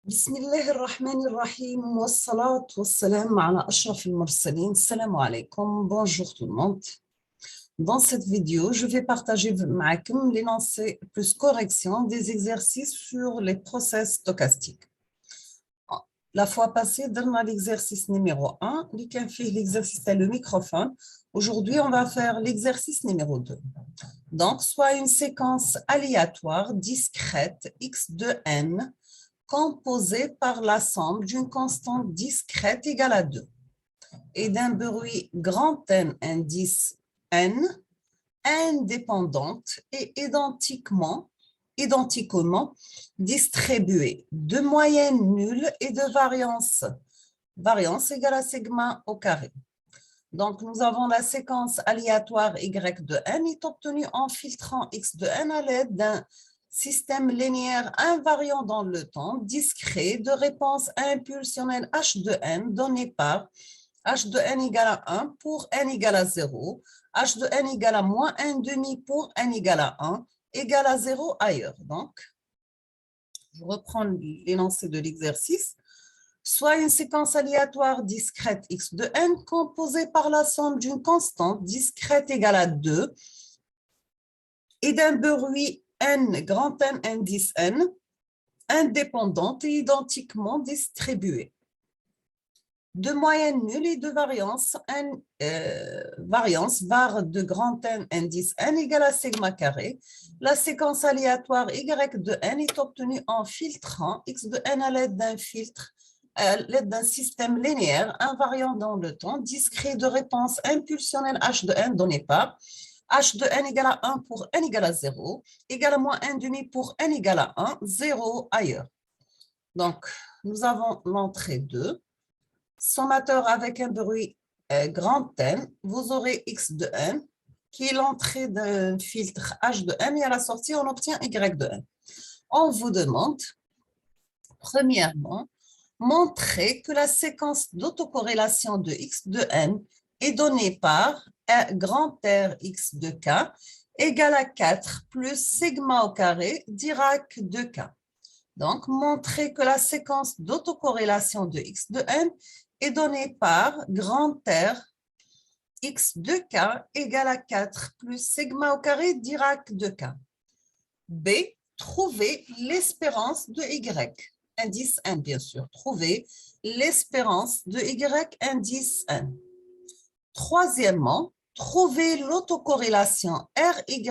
بسم الله الرحمن الرحيم والصلاة والسلام على أشرف المرسلين. السلام عليكم. Bonjour tout le monde. Dans cette vidéo, je vais partager avec vous l'énoncé plus correction des exercices sur les process stochastiques. La fois passée, dans l'exercice numéro 1, l'exercice est le microphone. Aujourd'hui, on va faire l'exercice numéro 2. Donc, soit une séquence aléatoire discrète x de n composée par la somme d'une constante discrète égale à 2 et d'un bruit grand N indice n indépendante et identiquement distribuée de moyenne nulle et de variance égale à sigma au carré. Donc, nous avons la séquence aléatoire y de n est obtenue en filtrant x de n à l'aide d'un système linéaire invariant dans le temps, discret, de réponse impulsionnelle h de n donné par h de n égale à 1 pour n égale à 0, h de n égale à moins 1 demi pour n égale à 1, égale à 0 ailleurs. Donc, je reprends l'énoncé de l'exercice. Soit une séquence aléatoire discrète x de n composée par la somme d'une constante discrète égale à 2 et d'un bruit n grand N indice n indépendante et identiquement distribuée de moyenne nulle et de variance var de grand N indice n égale à sigma carré. La séquence aléatoire y de n est obtenue en filtrant x de n à l'aide d'un filtre à l'aide d'un système linéaire invariant dans le temps, discret de réponse impulsionnelle h de n donné par h de n égale à 1 pour n égale à 0, égale à moins 1 demi pour n égale à 1, 0 ailleurs. Donc, nous avons l'entrée 2, sommateur avec un bruit grand N, vous aurez x de n, qui est l'entrée d'un filtre h de n, et à la sortie, on obtient y de n. On vous demande, premièrement, montrer que la séquence d'autocorrélation de x de n est donnée par grand R x de k égale à 4 plus sigma au carré Dirac de k. Donc, montrer que la séquence d'autocorrélation de x de n est donnée par grand R x de k égale à 4 plus sigma au carré Dirac de k. B, trouver l'espérance de y. Indice n, bien sûr. Trouver l'espérance de y indice n. Troisièmement, trouver l'autocorrélation RY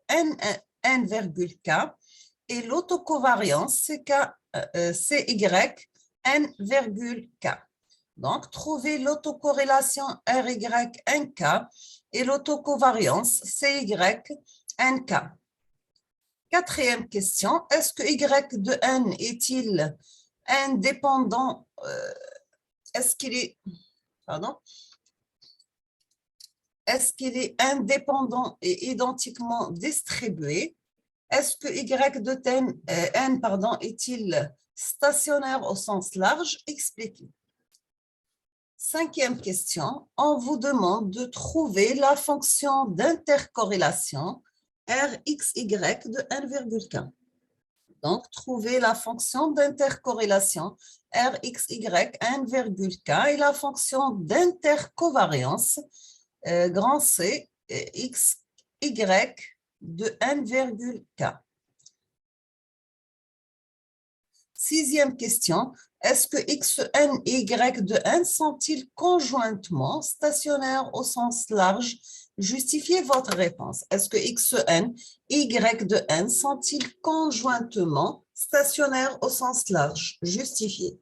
n,k et l'autocovariance CY n,k. Donc, trouver l'autocorrélation RY nk et l'autocovariance CY nk. Quatrième question, est-ce que y de n est-il indépendant, est-ce qu'il est indépendant et identiquement distribué? Est-ce que y de n est-il stationnaire au sens large? Expliquez. Cinquième question, on vous demande de trouver la fonction d'intercorrélation Rxy de n,k. Donc, trouver la fonction d'intercorrélation Rxy n,k et la fonction d'intercovariance grand C xy de n,k. Sixième question, est-ce que xn et y de n sont-ils conjointement stationnaires au sens large? Justifiez votre réponse. Est-ce que xn et y de n sont-ils conjointement stationnaires au sens large? Justifiez.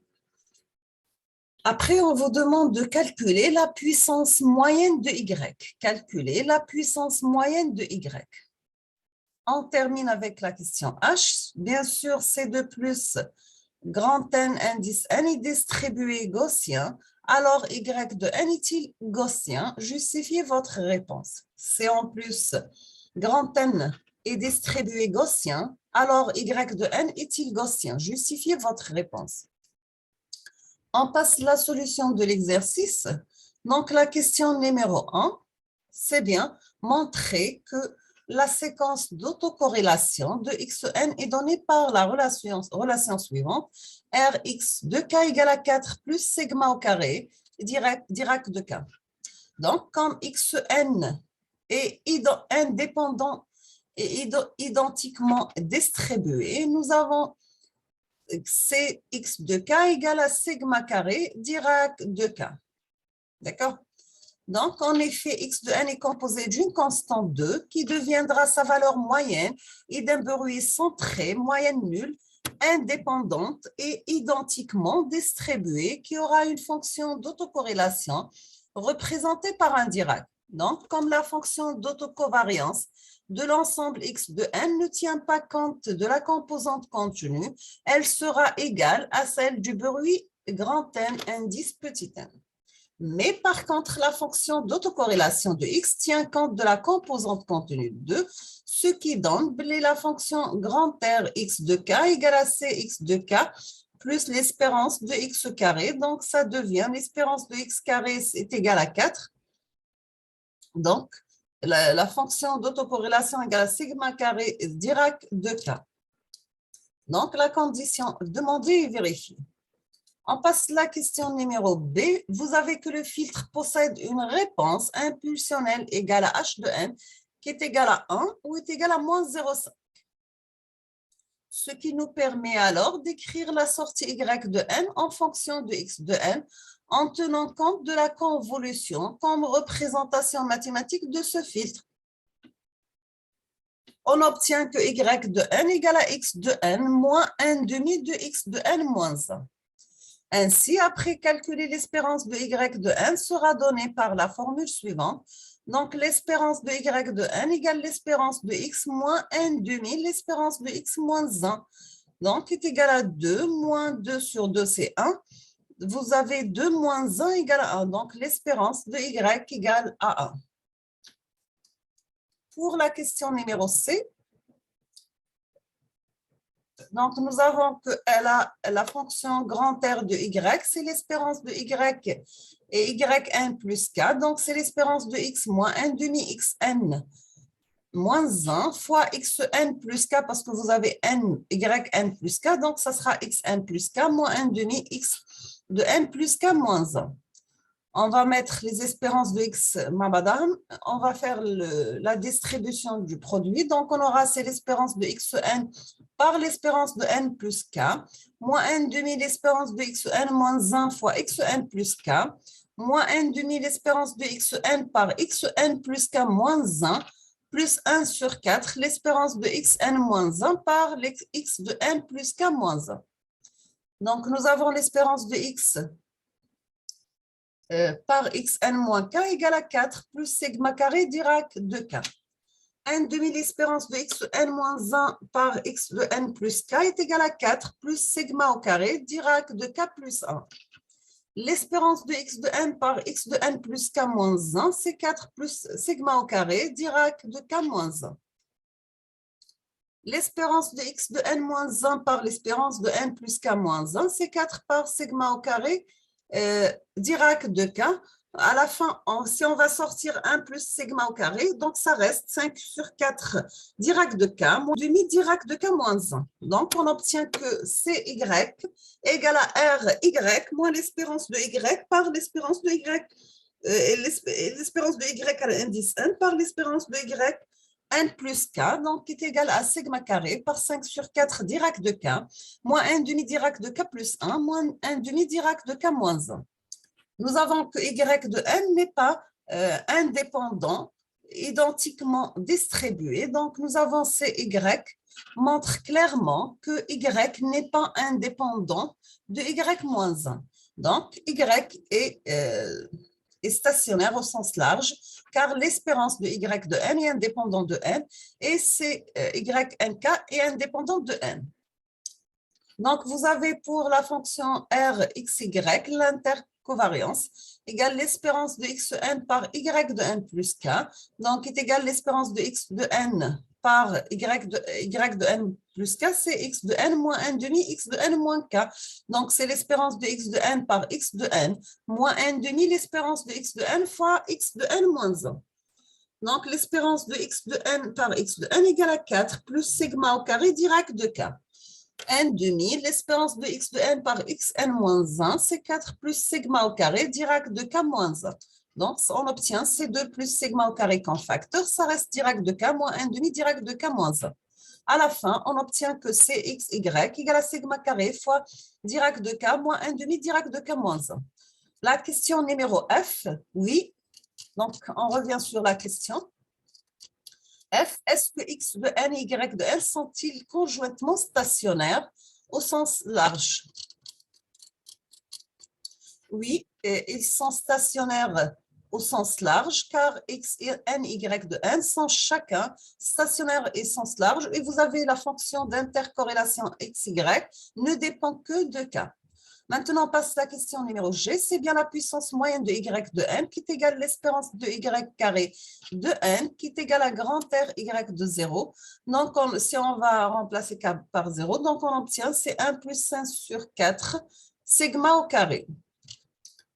Après, on vous demande de calculer la puissance moyenne de y. Calculer la puissance moyenne de y. On termine avec la question H. Bien sûr, C2 plus grand N indice n est distribué gaussien. Alors, y de n est-il gaussien? Justifiez votre réponse. C en plus grand N est distribué gaussien. Alors, y de n est-il gaussien? Justifiez votre réponse. On passe la solution de l'exercice. Donc, la question numéro 1, c'est bien montrer que la séquence d'autocorrélation de xn est donnée par la relation suivante, Rx de k égale à 4 plus sigma au carré, Dirac de k. Donc, comme xn est indépendant et identiquement distribué, nous avons Cx de k égale à sigma carré Dirac de k. D'accord? Donc, en effet, x de n est composé d'une constante 2 qui deviendra sa valeur moyenne et d'un bruit centré, moyenne nulle, indépendante et identiquement distribuée qui aura une fonction d'autocorrélation représentée par un Dirac. Donc, comme la fonction d'autocovariance de l'ensemble x de n ne tient pas compte de la composante contenue, elle sera égale à celle du bruit grand N indice petit n. Mais par contre, la fonction d'autocorrélation de x tient compte de la composante contenue de 2, ce qui donne la fonction grand R x de k égale à cx de k plus l'espérance de x carré. Donc, ça devient l'espérance de x carré est égale à 4. Donc, la fonction d'autocorrélation égale à sigma carré Dirac de k. Donc, la condition demandée est vérifiée. On passe à la question numéro B. Vous avez que le filtre possède une réponse impulsionnelle égale à h de n qui est égale à 1 ou est égale à moins 0,5. Ce qui nous permet alors d'écrire la sortie y de n en fonction de x de n en tenant compte de la convolution comme représentation mathématique de ce filtre. On obtient que y de n égale à x de n moins 1 demi de x de n moins 1. Ainsi, après calculer l'espérance de y de n sera donnée par la formule suivante. Donc, l'espérance de y de n égale l'espérance de x moins 1 demi, l'espérance de x moins 1. Donc, est égal à 2, moins 2 sur 2, c'est 1. Vous avez 2 moins 1 égale à 1. Donc, l'espérance de y égale à 1. Pour la question numéro C, donc, nous avons que la fonction grand R de y, c'est l'espérance de y et yn plus k. Donc, c'est l'espérance de x moins 1 demi xn moins 1 fois xn plus k parce que vous avez yn plus k. Donc, ça sera xn plus k moins 1 demi x de n plus k moins 1. On va mettre les espérances de x, ma madame. On va faire la distribution du produit. Donc, on aura, c'est l'espérance de xn par l'espérance de n plus k, moins 1 demi l'espérance de xn moins 1 fois xn plus k, moins 1 demi l'espérance de xn par xn plus k moins 1, plus 1 sur 4, l'espérance de xn moins 1 par x de n plus k moins 1. Donc, nous avons l'espérance de x par xn moins k égale à 4 plus sigma carré Dirac de k. 1 demi l'espérance de xn moins 1 par x de n plus k est égale à 4 plus sigma au carré Dirac de k plus 1. L'espérance de x de n par x de n plus k moins 1, c'est 4 plus sigma au carré Dirac de k moins 1. L'espérance de x de n moins 1 par l'espérance de n plus k moins 1, c'est 4 par sigma au carré Dirac de k. À la fin, si on va sortir 1 plus sigma au carré, donc ça reste 5 sur 4 Dirac de k, moins demi Dirac de k moins 1. Donc, on obtient que cy égale à ry moins l'espérance de y par l'espérance de y, l'espérance de y à l'indice n par l'espérance de y n plus k, donc qui est égal à sigma carré par 5 sur 4 Dirac de k, moins 1 demi Dirac de k plus 1, moins 1 demi Dirac de k moins 1. Nous avons que y de n n'est pas indépendant, identiquement distribué. Donc, nous avons cy montre clairement que y n'est pas indépendant de y moins 1. Donc, y est stationnaire au sens large, car l'espérance de y de n est indépendante de n et c'est ynk est indépendante de n. Donc, vous avez pour la fonction Rxy l'intercovariance égale l'espérance de xn par y de n plus k, donc est égale l'espérance de x de n par y de n plus k, c'est x de n moins 1 demi x de n moins k. Donc, c'est l'espérance de x de n par x de n moins 1 demi l'espérance de x de n fois x de n moins 1. Donc, l'espérance de x de n par x de n égale à 4 plus sigma au carré direct de k. N demi, l'espérance de x de n par xn moins 1, c'est 4 plus sigma au carré direct de k moins 1. Donc, on obtient C2 plus sigma au carré comme facteur, ça reste direct de k moins n demi direct de k moins 1. À la fin, on obtient que CXY égale à sigma carré fois direct de k moins n demi direct de k moins 1. La question numéro F, oui. Donc, on revient sur la question. F, est-ce que x de n et y de n sont-ils conjointement stationnaires au sens large? Oui, et ils sont stationnaires au sens large car x et n, y de n sont chacun stationnaires et sens large et vous avez la fonction d'intercorrélation x, y ne dépend que de k. Maintenant, on passe à la question numéro G. C'est bien la puissance moyenne de y de n qui est égale à l'espérance de y carré de n qui est égale à grand R y de 0. Donc, si on va remplacer k par 0, donc on obtient c'est 1 plus 1 sur 4 sigma au carré.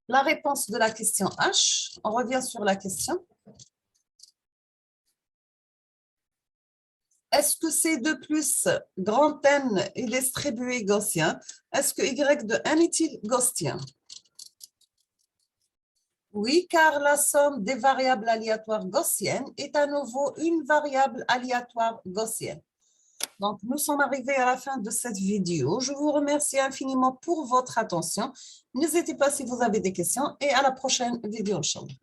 La réponse de la question H, on revient sur la question. Est-ce que C2 plus grand N est distribué gaussien? Est-ce que Y de N est-il gaussien? Oui, car la somme des variables aléatoires gaussiennes est à nouveau une variable aléatoire gaussienne. Donc, nous sommes arrivés à la fin de cette vidéo. Je vous remercie infiniment pour votre attention. N'hésitez pas si vous avez des questions et à la prochaine vidéo. Inch'Allah.